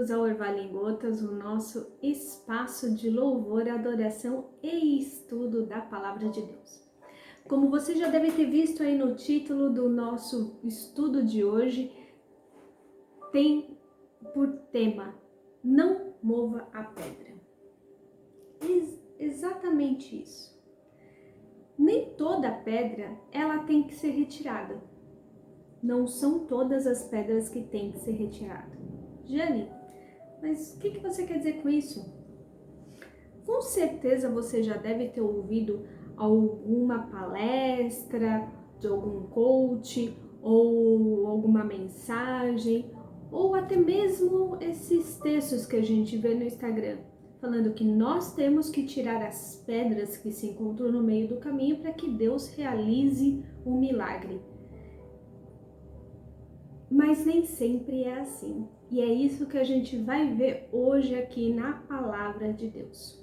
bem-vindos ao Orvalho em Gotas, o nosso espaço de louvor, adoração e estudo da Palavra de Deus. Como você já deve ter visto aí no título do nosso estudo de hoje, tem por tema, não mova a pedra. Exatamente isso. Nem toda pedra, ela tem que ser retirada. Não são todas as pedras que têm que ser retiradas. Jane, mas o que você quer dizer com isso? Com certeza você já deve ter ouvido alguma palestra de algum coach ou alguma mensagem ou até mesmo esses textos que a gente vê no Instagram falando que nós temos que tirar as pedras que se encontram no meio do caminho para que Deus realize um milagre. Mas nem sempre é assim. E é isso que a gente vai ver hoje aqui na Palavra de Deus.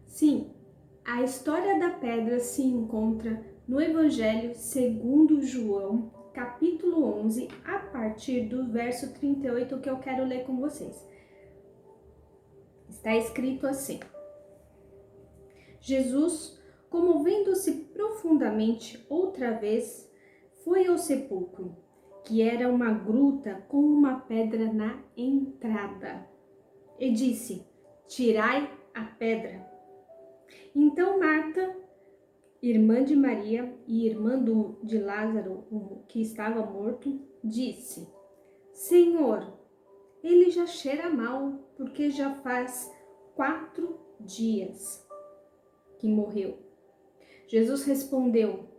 Sim, a história da pedra se encontra no Evangelho segundo João, capítulo 11, a partir do verso 38, que eu quero ler com vocês. Está escrito assim: Jesus, comovendo-se profundamente outra vez, foi ao sepulcro, que era uma gruta com uma pedra na entrada, e disse: tirai a pedra. Então Marta, irmã de Maria e irmã de Lázaro, que estava morto, disse: Senhor, ele já cheira mal, porque já faz 4 dias que morreu. Jesus respondeu: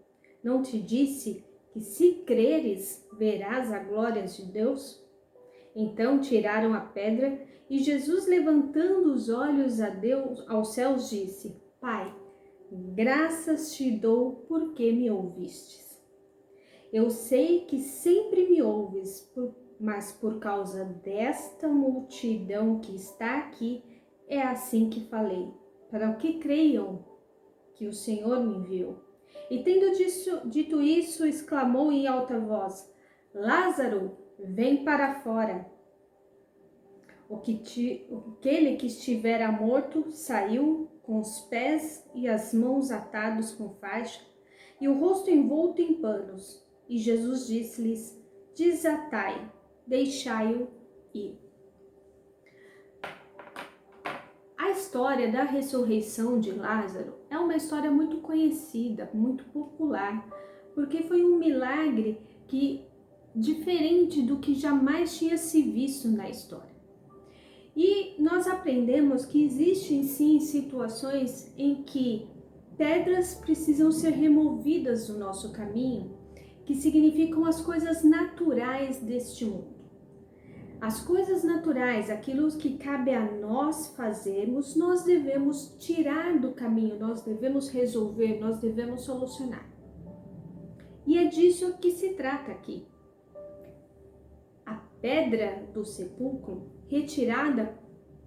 não te disse que se creres, verás a glória de Deus? Então tiraram a pedra e Jesus, levantando os olhos a Deus, aos céus, disse: Pai, graças te dou porque me ouvistes. Eu sei que sempre me ouves, mas por causa desta multidão que está aqui, é assim que falei, para que creiam que o Senhor me enviou. E tendo dito isso, exclamou em alta voz: Lázaro, vem para fora. Aquele que estivera morto saiu com os pés e as mãos atados com faixa e o rosto envolto em panos. E Jesus disse-lhes: desatai, deixai-o ir. A história da ressurreição de Lázaro é uma história muito conhecida, muito popular, porque foi um milagre diferente do que jamais tinha se visto na história. E nós aprendemos que existem sim situações em que pedras precisam ser removidas do nosso caminho, que significam as coisas naturais deste mundo. As coisas naturais, aquilo que cabe a nós fazermos, nós devemos tirar do caminho, nós devemos resolver, nós devemos solucionar. E é disso que se trata aqui. A pedra do sepulcro, retirada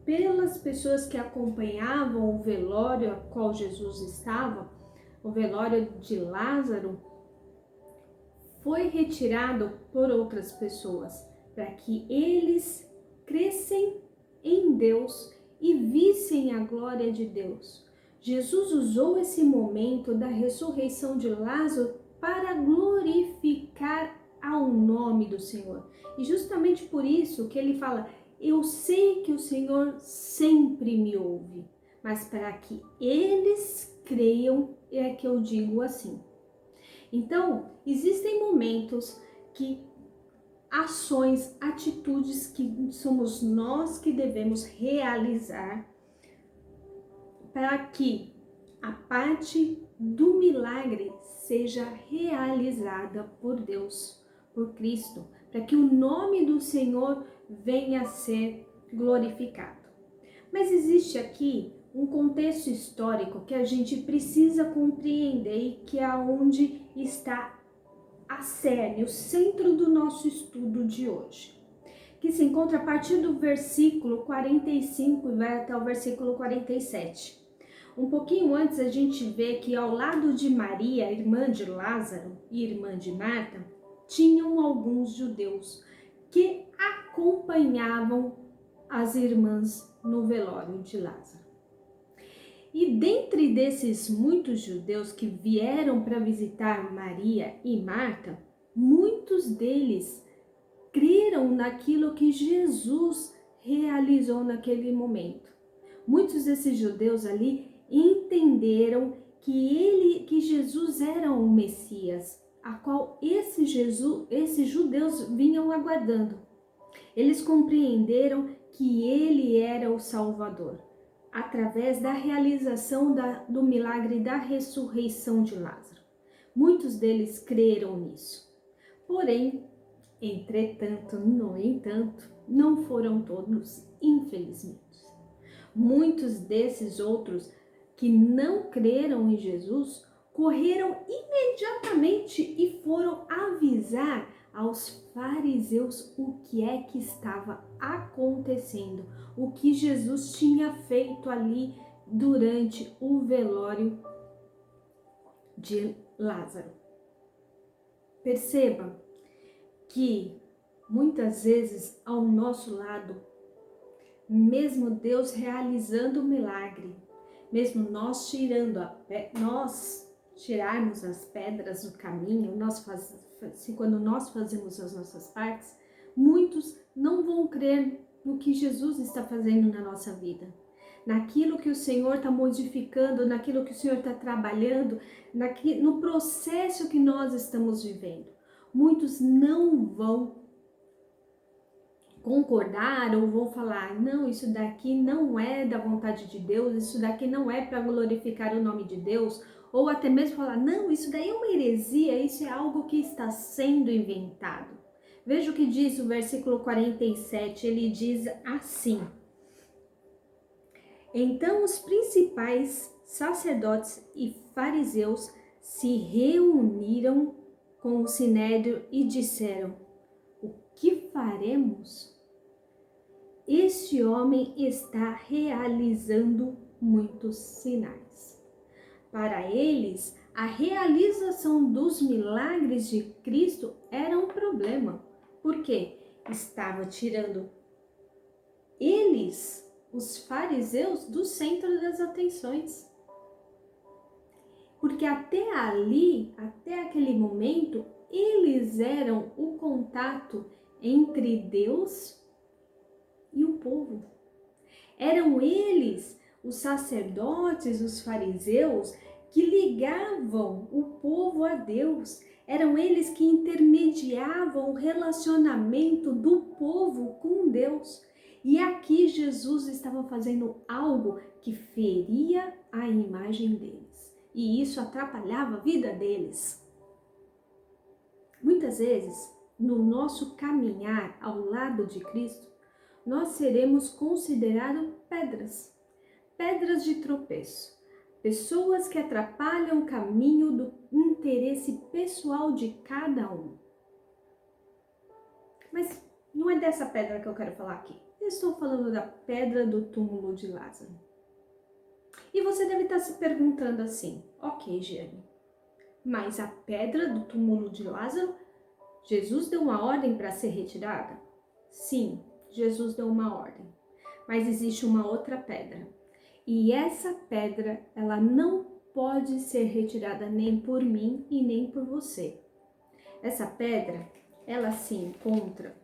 pelas pessoas que acompanhavam o velório a qual Jesus estava, o velório de Lázaro, foi retirado por outras pessoas, para que eles crescem em Deus e vissem a glória de Deus. Jesus usou esse momento da ressurreição de Lázaro para glorificar ao nome do Senhor. E justamente por isso que ele fala: eu sei que o Senhor sempre me ouve, mas para que eles creiam é que eu digo assim. Então, existem momentos que ações, atitudes que somos nós que devemos realizar para que a parte do milagre seja realizada por Deus, por Cristo, para que o nome do Senhor venha a ser glorificado. Mas existe aqui um contexto histórico que a gente precisa compreender e que é onde está a cerne, o centro do nosso estudo de hoje, que se encontra a partir do versículo 45 e vai até o versículo 47. Um pouquinho antes a gente vê que ao lado de Maria, irmã de Lázaro e irmã de Marta, tinham alguns judeus que acompanhavam as irmãs no velório de Lázaro. E dentre desses muitos judeus que vieram para visitar Maria e Marta, muitos deles creram naquilo que Jesus realizou naquele momento. Muitos desses judeus ali entenderam que Jesus era o Messias, a qual esses judeus vinham aguardando. Eles compreenderam que ele era o Salvador, através da realização do milagre da ressurreição de Lázaro. Muitos deles creram nisso. Porém, entretanto, no entanto, não foram todos, infelizmente. Muitos desses outros que não creram em Jesus correram imediatamente e foram avisar aos fariseus o que é que estava acontecendo, o que Jesus tinha feito ali durante o velório de Lázaro. Perceba que muitas vezes ao nosso lado, mesmo Deus realizando o milagre, mesmo nós tirarmos as pedras do caminho, quando nós fazemos as nossas partes, muitos não vão crer no que Jesus está fazendo na nossa vida, naquilo que o Senhor está modificando, naquilo que o Senhor está trabalhando, no processo que nós estamos vivendo. Muitos não vão concordar ou vão falar, não, isso daqui não é da vontade de Deus, isso daqui não é para glorificar o nome de Deus, ou até mesmo falar, não, isso daí é uma heresia, isso é algo que está sendo inventado. Veja o que diz o versículo 47, ele diz assim: então os principais sacerdotes e fariseus se reuniram com o sinédrio e disseram, o que faremos? Este homem está realizando muitos sinais. Para eles, a realização dos milagres de Cristo era um problema, porque estava tirando eles, os fariseus, do centro das atenções. Porque até ali, até aquele momento, eles eram o contato entre Deus e o povo. Eram eles, os sacerdotes, os fariseus, que ligavam o povo a Deus. Eram eles que intermediavam o relacionamento do povo com Deus. E aqui Jesus estava fazendo algo que feria a imagem deles. E isso atrapalhava a vida deles. Muitas vezes, no nosso caminhar ao lado de Cristo, nós seremos considerados pedras de tropeço, pessoas que atrapalham o caminho do interesse pessoal de cada um. Mas não é dessa pedra que eu quero falar aqui. Eu estou falando da pedra do túmulo de Lázaro. E você deve estar se perguntando assim, ok, Giane, mas a pedra do túmulo de Lázaro, Jesus deu uma ordem para ser retirada? Sim, Jesus deu uma ordem, mas existe uma outra pedra. E essa pedra, ela não pode ser retirada nem por mim e nem por você. Essa pedra, ela se encontra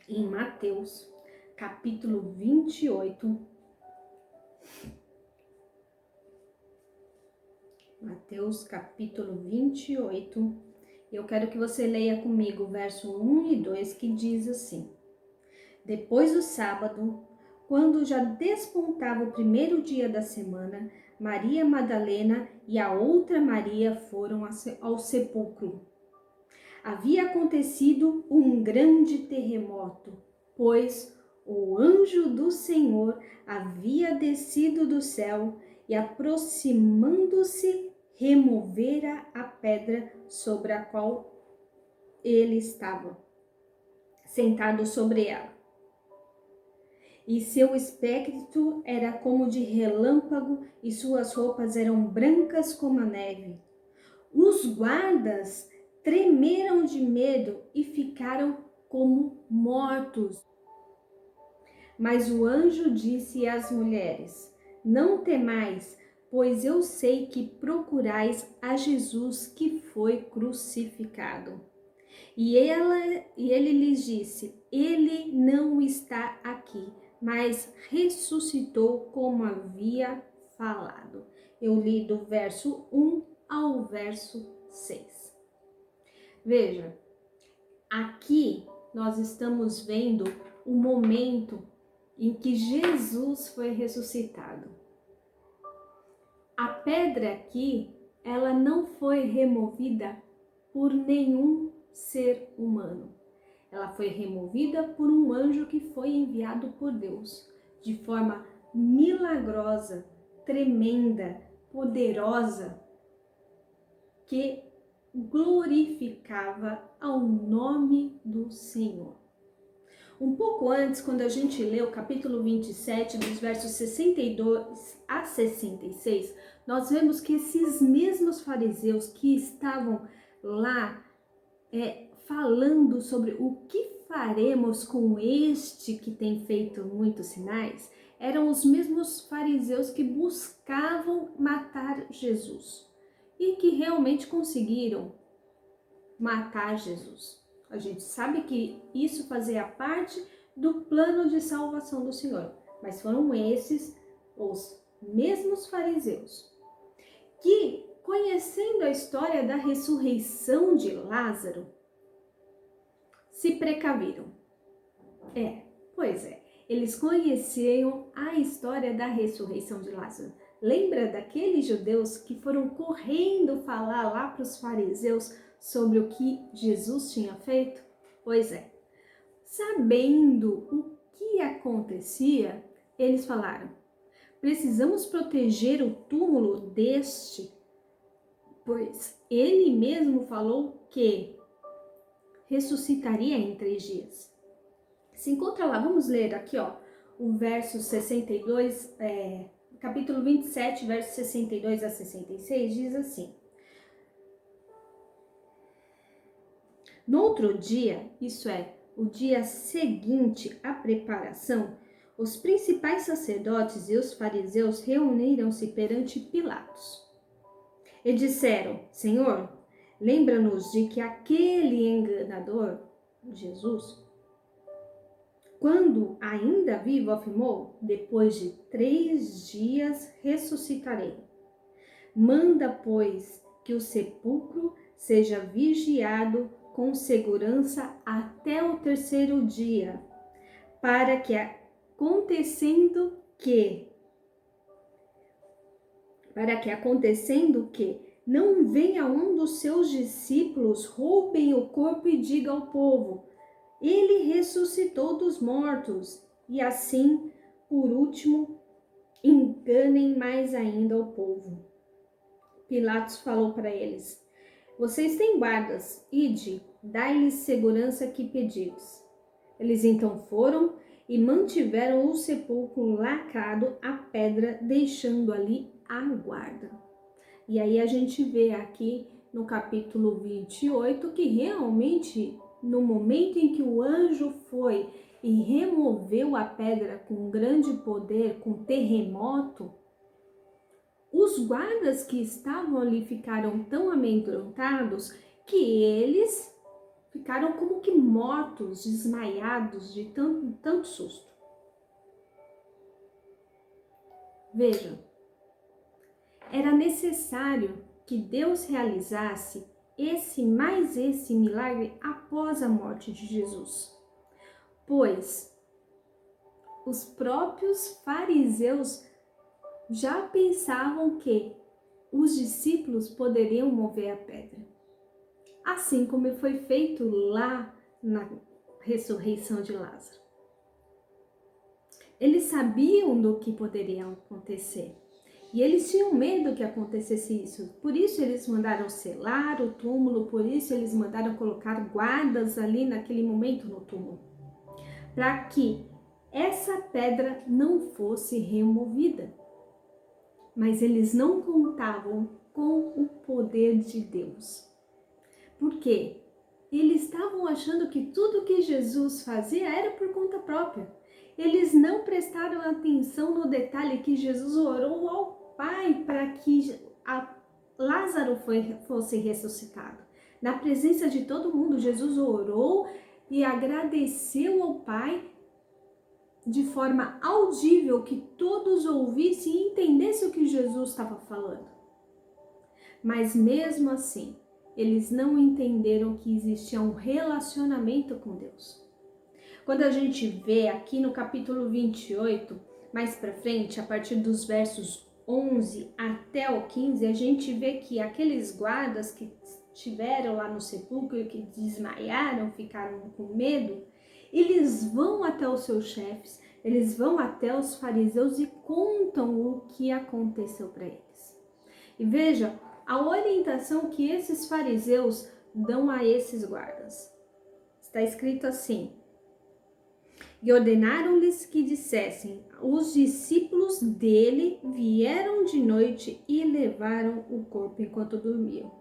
em Mateus, capítulo 28. Mateus, capítulo 28. Eu quero que você leia comigo o verso 1 e 2, que diz assim: depois do sábado, quando já despontava o primeiro dia da semana, Maria Madalena e a outra Maria foram ao sepulcro. Havia acontecido um grande terremoto, pois o anjo do Senhor havia descido do céu e, aproximando-se, removera a pedra sobre a qual ele estava, sentado sobre ela. E seu espectro era como de relâmpago e suas roupas eram brancas como a neve. Os guardas tremeram de medo e ficaram como mortos. Mas o anjo disse às mulheres: Não temais, pois eu sei que procurais a Jesus que foi crucificado. E ele lhes disse: Ele não está aqui, mas ressuscitou como havia falado. Eu li do verso 1 ao verso 6. Veja, aqui nós estamos vendo o momento em que Jesus foi ressuscitado. A pedra aqui, ela não foi removida por nenhum ser humano. Ela foi removida por um anjo que foi enviado por Deus, de forma milagrosa, tremenda, poderosa, que glorificava ao nome do Senhor. Um pouco antes, quando a gente lê o capítulo 27, dos versos 62 a 66, nós vemos que esses mesmos fariseus que estavam lá falando sobre o que faremos com este que tem feito muitos sinais, eram os mesmos fariseus que buscavam matar Jesus e que realmente conseguiram matar Jesus. A gente sabe que isso fazia parte do plano de salvação do Senhor, mas foram esses os mesmos fariseus que, conhecendo a história da ressurreição de Lázaro, se precaviram. Pois é, eles conheciam a história da ressurreição de Lázaro. Lembra daqueles judeus que foram correndo falar lá para os fariseus sobre o que Jesus tinha feito? Pois é, sabendo o que acontecia, eles falaram: precisamos proteger o túmulo deste, pois ele mesmo falou que ressuscitaria em 3 dias. Se encontra lá, vamos ler aqui, o verso 62, capítulo 27, verso 62 a 66, diz assim: No outro dia, isso é, o dia seguinte à preparação, os principais sacerdotes e os fariseus reuniram-se perante Pilatos e disseram: Senhor, lembra-nos de que aquele enganador, Jesus, quando ainda vivo, afirmou: depois de 3 dias ressuscitarei. Manda, pois, que o sepulcro seja vigiado com segurança até o 3º dia, para que acontecendo que não venha um dos seus discípulos, roubem o corpo e diga ao povo: ele ressuscitou dos mortos, e assim, por último, enganem mais ainda o povo. Pilatos falou para eles: vocês têm guardas, ide, dai-lhes segurança que pedis. Eles então foram e mantiveram o sepulcro lacrado à pedra, deixando ali a guarda. E aí a gente vê aqui no capítulo 28 que realmente, no momento em que o anjo foi e removeu a pedra com grande poder, com terremoto, os guardas que estavam ali ficaram tão amedrontados que eles ficaram como que mortos, desmaiados de tanto susto. Vejam, era necessário que Deus realizasse esse milagre após a morte de Jesus, pois os próprios fariseus já pensavam que os discípulos poderiam mover a pedra, assim como foi feito lá na ressurreição de Lázaro. Eles sabiam do que poderia acontecer e eles tinham medo que acontecesse isso. Por isso eles mandaram selar o túmulo, por isso eles mandaram colocar guardas ali naquele momento no túmulo, para que essa pedra não fosse removida. Mas eles não contavam com o poder de Deus. Por quê? Eles estavam achando que tudo que Jesus fazia era por conta própria. Eles não prestaram atenção no detalhe que Jesus orou ao Pai para que Lázaro fosse ressuscitado. Na presença de todo mundo, Jesus orou e agradeceu ao Pai de forma audível, que todos ouvissem e entendessem o que Jesus estava falando. Mas mesmo assim, eles não entenderam que existia um relacionamento com Deus. Quando a gente vê aqui no capítulo 28, mais para frente, a partir dos versos 11 até o 15, a gente vê que aqueles guardas que estiveram lá no sepulcro, que desmaiaram, ficaram com medo, eles vão até os seus chefes, eles vão até os fariseus e contam o que aconteceu para eles. E veja a orientação que esses fariseus dão a esses guardas. Está escrito assim: e ordenaram-lhes que dissessem: os discípulos dele vieram de noite e levaram o corpo enquanto dormiam.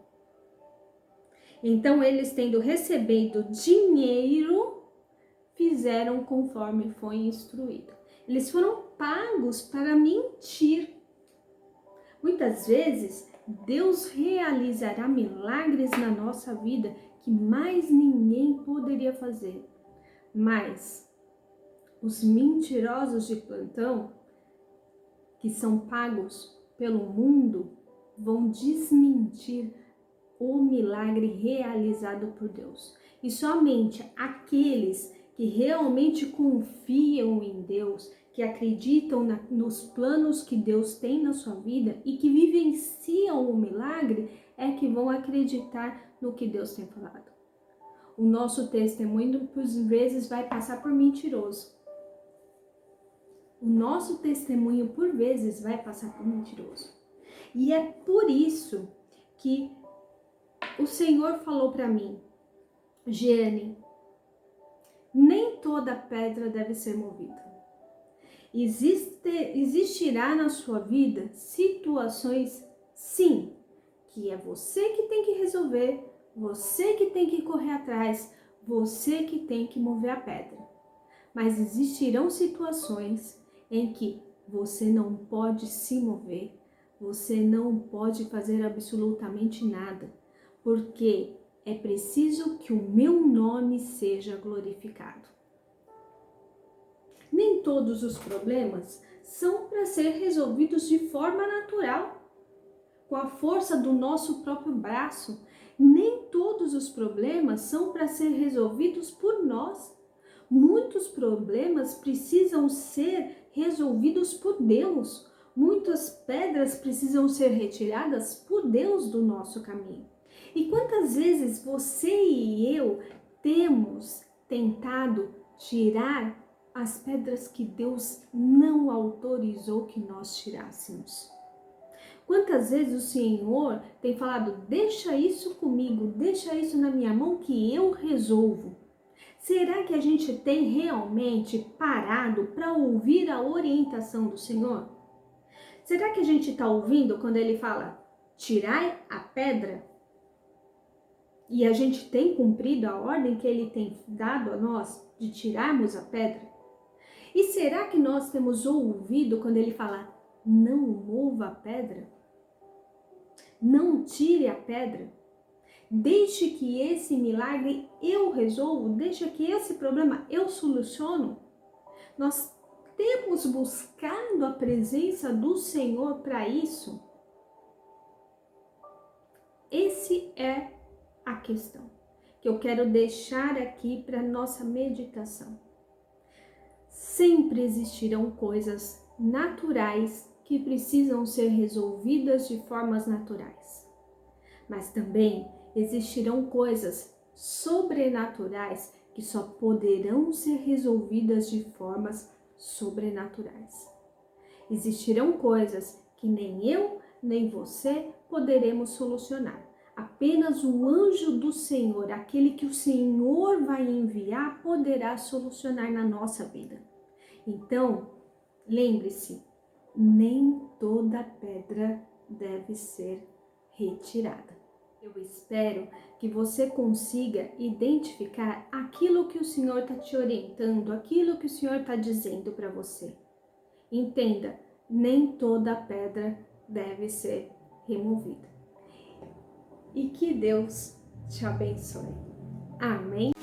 Então eles, tendo recebido dinheiro, fizeram conforme foi instruído. Eles foram pagos para mentir. Muitas vezes, Deus realizará milagres na nossa vida que mais ninguém poderia fazer. Mas os mentirosos de plantão, que são pagos pelo mundo, vão desmentir o milagre realizado por Deus. E somente aqueles que realmente confiam em Deus, que acreditam nos planos que Deus tem na sua vida e que vivenciam o milagre, é que vão acreditar no que Deus tem falado. O nosso testemunho, por vezes, vai passar por mentiroso. O nosso testemunho, por vezes, vai passar por mentiroso. E é por isso que o Senhor falou para mim: Jeane, nem toda pedra deve ser movida. Existirá na sua vida situações, sim, que é você que tem que resolver, você que tem que correr atrás, você que tem que mover a pedra. Mas existirão situações em que você não pode se mover, você não pode fazer absolutamente nada, porque é preciso que o meu nome seja glorificado. Nem todos os problemas são para ser resolvidos de forma natural, com a força do nosso próprio braço. Nem todos os problemas são para ser resolvidos por nós. Muitos problemas precisam ser resolvidos por Deus. Muitas pedras precisam ser retiradas por Deus do nosso caminho. E quantas vezes você e eu temos tentado tirar as pedras que Deus não autorizou que nós tirássemos? Quantas vezes o Senhor tem falado: deixa isso comigo, deixa isso na minha mão que eu resolvo? Será que a gente tem realmente parado para ouvir a orientação do Senhor? Será que a gente está ouvindo quando Ele fala: tirai a pedra? E a gente tem cumprido a ordem que Ele tem dado a nós de tirarmos a pedra? E será que nós temos ouvido quando Ele fala: não mova a pedra? Não tire a pedra? Deixe que esse milagre eu resolvo, deixe que esse problema eu soluciono. Nós temos buscado a presença do Senhor para isso? Esse é a questão que eu quero deixar aqui para nossa meditação. Sempre existirão coisas naturais que precisam ser resolvidas de formas naturais, mas também existirão coisas sobrenaturais que só poderão ser resolvidas de formas sobrenaturais. Existirão coisas que nem eu, nem você poderemos solucionar. Apenas o anjo do Senhor, aquele que o Senhor vai enviar, poderá solucionar na nossa vida. Então, lembre-se, nem toda pedra deve ser retirada. Eu espero que você consiga identificar aquilo que o Senhor está te orientando, aquilo que o Senhor está dizendo para você. Entenda, nem toda pedra deve ser removida. E que Deus te abençoe. Amém?